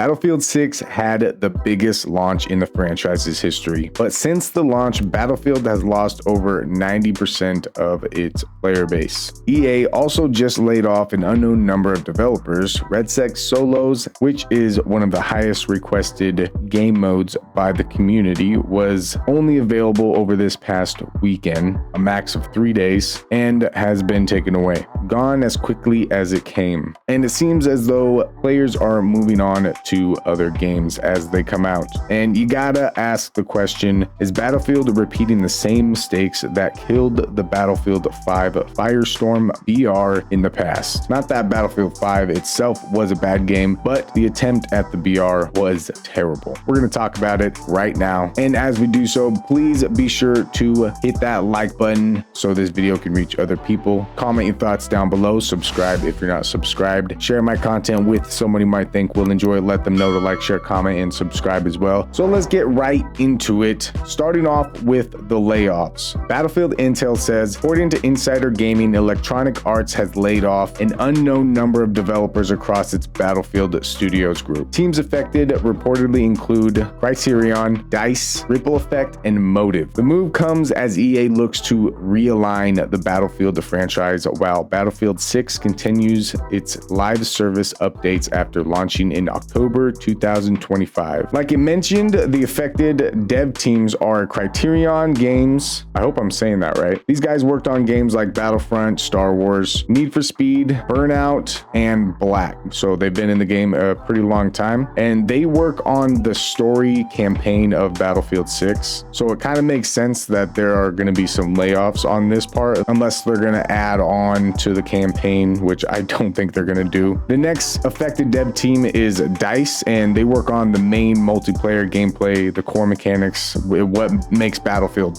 Battlefield 6 had the biggest launch in the franchise's history, but since the launch, Battlefield has lost over 90% of its player base. EA also just laid off an unknown number of developers. REDSEC Solos, which is one of the highest requested game modes by the community, was only available over this past weekend, a max of 3 days, and has been taken away, gone as quickly as it came. And it seems as though players are moving on to other games as they come out. And you gotta ask the question, is Battlefield repeating the same mistakes that killed the Battlefield 5 Firestorm BR in the past? Not that Battlefield 5 itself was a bad game, but the attempt at the BR was terrible. We're gonna talk about it right now. And as we do so, please be sure to hit that like button so this video can reach other people. Comment your thoughts down below. Subscribe if you're not subscribed. Share my content with someone you might think will enjoy. Let them know to like, share, comment, and subscribe as well. So let's get right into it. Starting off with the layoffs. Battlefield Intel says, according to Insider Gaming, Electronic Arts has laid off an unknown number of developers across its Battlefield Studios group. Teams affected reportedly include Criterion, DICE, Ripple Effect, and Motive. The move comes as EA looks to realign the Battlefield franchise while Battlefield 6 continues its live service updates after launching in October 2025. Like it mentioned, the affected dev teams are Criterion Games. I hope I'm saying that right. These guys worked on games like Battlefront, Star Wars, Need for Speed, Burnout, and Black. So they've been in the game a pretty long time, and they work on the story campaign of Battlefield 6. So it kind of makes sense that there are going to be some layoffs on this part, unless they're going to add on to the campaign, which I don't think they're going to do. The next affected dev team is DICE, and they work on the main multiplayer gameplay, the core mechanics, what makes Battlefield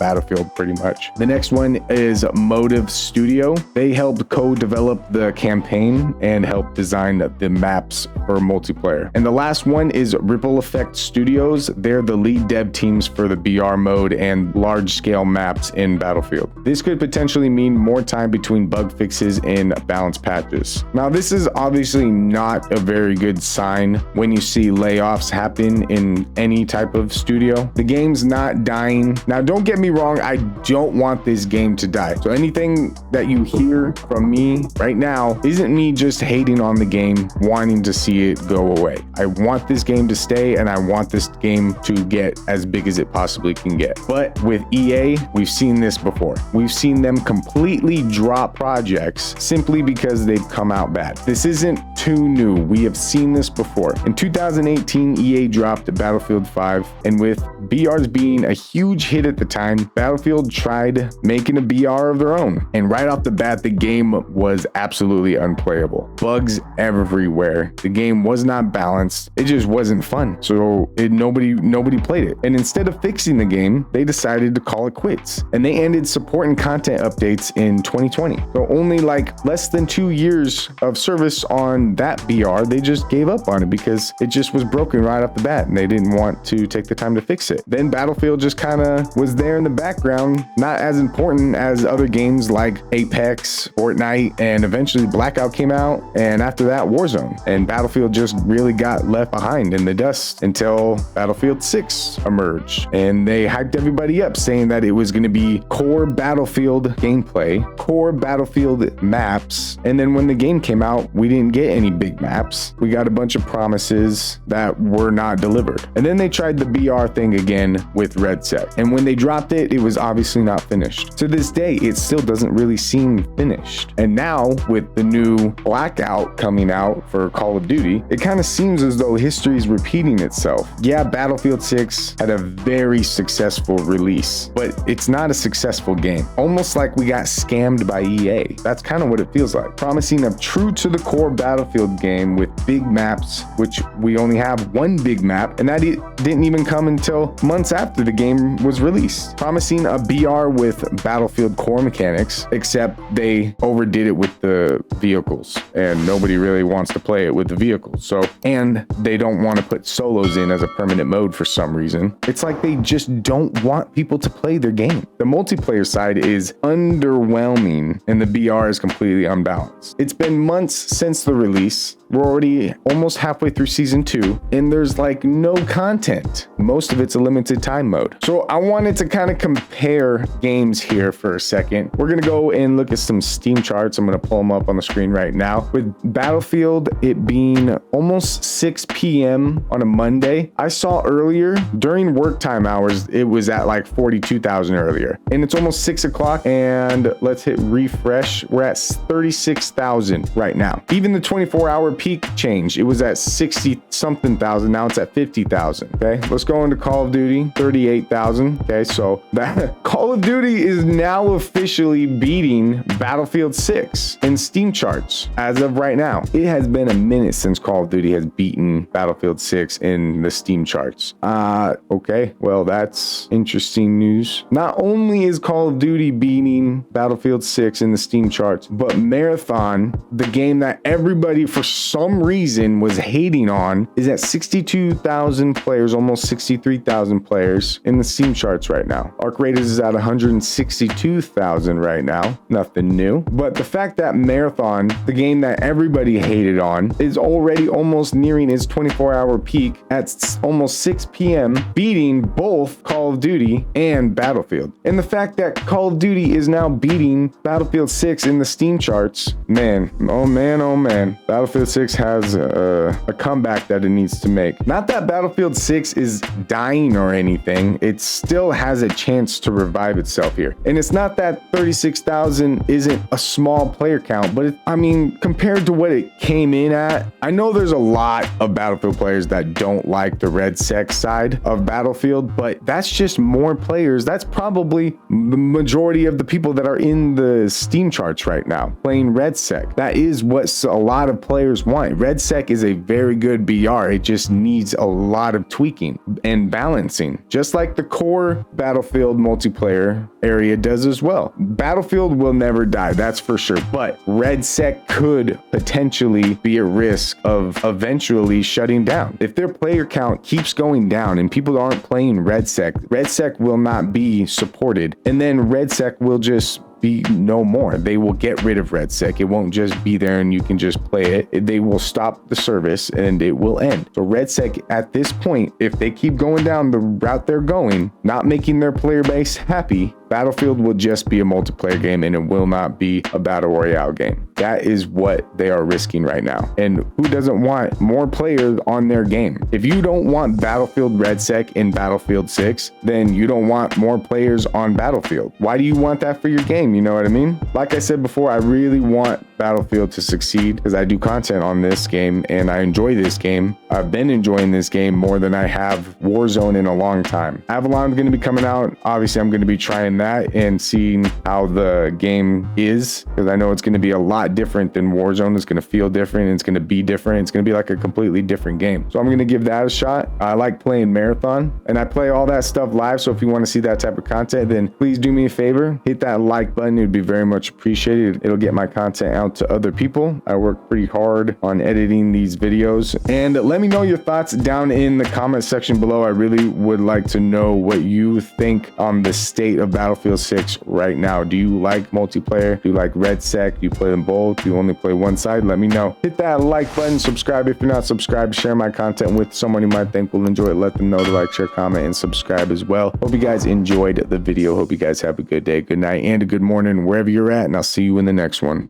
pretty much. The next one is Motive Studio. They helped co-develop the campaign and help design the maps for multiplayer. And the last one is Ripple Effect Studios. They're the lead dev teams for the BR mode and large-scale maps in Battlefield. This could potentially mean more time between bug fixes and balance patches. Now, this is obviously not a very good sign when you see layoffs happen in any type of studio. The game's not dying. Now, don't get me wrong, I don't want this game to die. So anything that you hear from me right now isn't me just hating on the game, wanting to see it go away. I want this game to stay, and I want this game to get as big as it possibly can get. But with EA, we've seen this before. We've seen them completely drop projects simply because they've come out bad. This isn't too new. We have seen this before. In 2018, EA dropped Battlefield 5, and with BRs being a huge hit at the time, Battlefield tried making a BR of their own. And right off the bat, the game was absolutely unplayable. Bugs everywhere. The game was not balanced. It just wasn't fun. So nobody played it. And instead of fixing the game, they decided to call it quits. And they ended support and content updates in 2020. So only like less than 2 years of service on that BR, they just gave up on it because it just was broken right off the bat and they didn't want to take the time to fix it. Then Battlefield just kind of was there in the background, not as important as other games like Apex, Fortnite, and eventually Blackout came out, and after that Warzone. And Battlefield just really got left behind in the dust until Battlefield 6 emerged. And they hyped everybody up saying that it was going to be core Battlefield gameplay, core Battlefield maps. And then when the game came out, we didn't get any big maps. We got a bunch of promises that were not delivered. And then they tried the BR thing again with REDSEC. And when they dropped it, it was obviously not finished. To this day, it still doesn't really seem finished. And now with the new Blackout coming out for Call of Duty, it kind of seems as though history is repeating itself. Yeah, Battlefield 6 had a very successful release, but it's not a successful game. Almost like we got scammed by EA. That's kind of what it feels like. Promising a true to the core Battlefield game with big maps, which we only have one big map, and that didn't even come until months after the game was released. Promising a BR with Battlefield core mechanics, except they overdid it with the vehicles, and nobody really wants to play it with the vehicles. So, and they don't want to put solos in as a permanent mode for some reason. It's like they just don't want people to play their game. The multiplayer side is underwhelming, and the BR is completely unbalanced. It's been months since the release. We're already almost halfway through season 2, and there's like no content. Most of it's a limited time mode. So I wanted to kind of compare games here for a second. We're gonna go and look at some Steam charts. I'm gonna pull them up on the screen right now. With Battlefield, it being almost 6 p.m. on a Monday. I saw earlier during work time hours, it was at like 42,000 earlier, and it's almost 6 o'clock, and let's hit refresh. We're at 36,000 right now. Even the 24-hour peak changed. It was at 60 something thousand. Now it's at 50,000. Okay, let's go into Call of Duty, 38,000. Okay, so that Call of Duty is now officially beating Battlefield 6 in Steam charts as of right now. It has been a minute since Call of Duty has beaten Battlefield 6 in the Steam charts. Okay, well, that's interesting news. Not only is Call of Duty beating Battlefield 6 in the Steam charts, but Marathon, the game that everybody for some reason was hating on, is at 62,000 players, almost 63,000 players in the Steam charts right now. Arc Raiders is at 162,000 right now. Nothing new. But the fact that Marathon, the game that everybody hated on, is already almost nearing its 24-hour peak at almost 6 p.m., beating both Call of Duty and Battlefield. And the fact that Call of Duty is now beating Battlefield 6 in the Steam charts, man, oh man, oh man. Battlefield 6 has a comeback that it needs to make. Not that Battlefield 6 is dying or anything. It still has a chance to revive itself here. And it's not that 36,000 isn't a small player count, but I mean, compared to what it came in at, I know there's a lot of Battlefield players that don't like the REDSEC side of Battlefield, but that's just more players. That's probably the majority of the people that are in the Steam charts right now playing REDSEC. That is what a lot of players want. REDSEC is a very good BR. It just needs a lot of tweaking and balancing, just like the core Battlefield multiplayer area does as well. Battlefield will never die, that's for sure, but REDSEC could potentially be at risk of eventually shutting down. If their player count keeps going down and people aren't playing REDSEC will not be supported, and then REDSEC will just be no more. They will get rid of REDSEC. It won't just be there and you can just play it. They will stop the service and it will end. So REDSEC at this point, if they keep going down the route they're going, not making their player base happy, Battlefield will just be a multiplayer game and it will not be a battle royale game. That is what they are risking right now. And who doesn't want more players on their game? If you don't want Battlefield REDSEC in Battlefield 6, then you don't want more players on Battlefield. Why do you want that for your game? You know what I mean? Like I said before, I really want Battlefield to succeed because I do content on this game and I enjoy this game. I've been enjoying this game more than I have Warzone in a long time. Avalon's going to be coming out. Obviously, I'm going to be trying that and seeing how the game is, because I know it's going to be a lot different than Warzone. It's going to feel different. It's going to be different. It's going to be like a completely different game. So I'm going to give that a shot. I like playing Marathon and I play all that stuff live. So if you want to see that type of content, then please do me a favor, hit that like button. It would be very much appreciated. It'll get my content out to other people. I work pretty hard on editing these videos, and let me know your thoughts down in the comment section below. I really would like to know what you think on the state of Battlefield 6 right now. Do you like multiplayer? Do you like REDSEC? Do you play them both? Do you only play one side? Let me know. Hit that like button, subscribe if you're not subscribed, share my content with someone you might think will enjoy it. Let them know to like, share, comment, and subscribe as well. Hope you guys enjoyed the video. Hope you guys have a good day, good night, and a good morning wherever you're at, and I'll see you in the next one.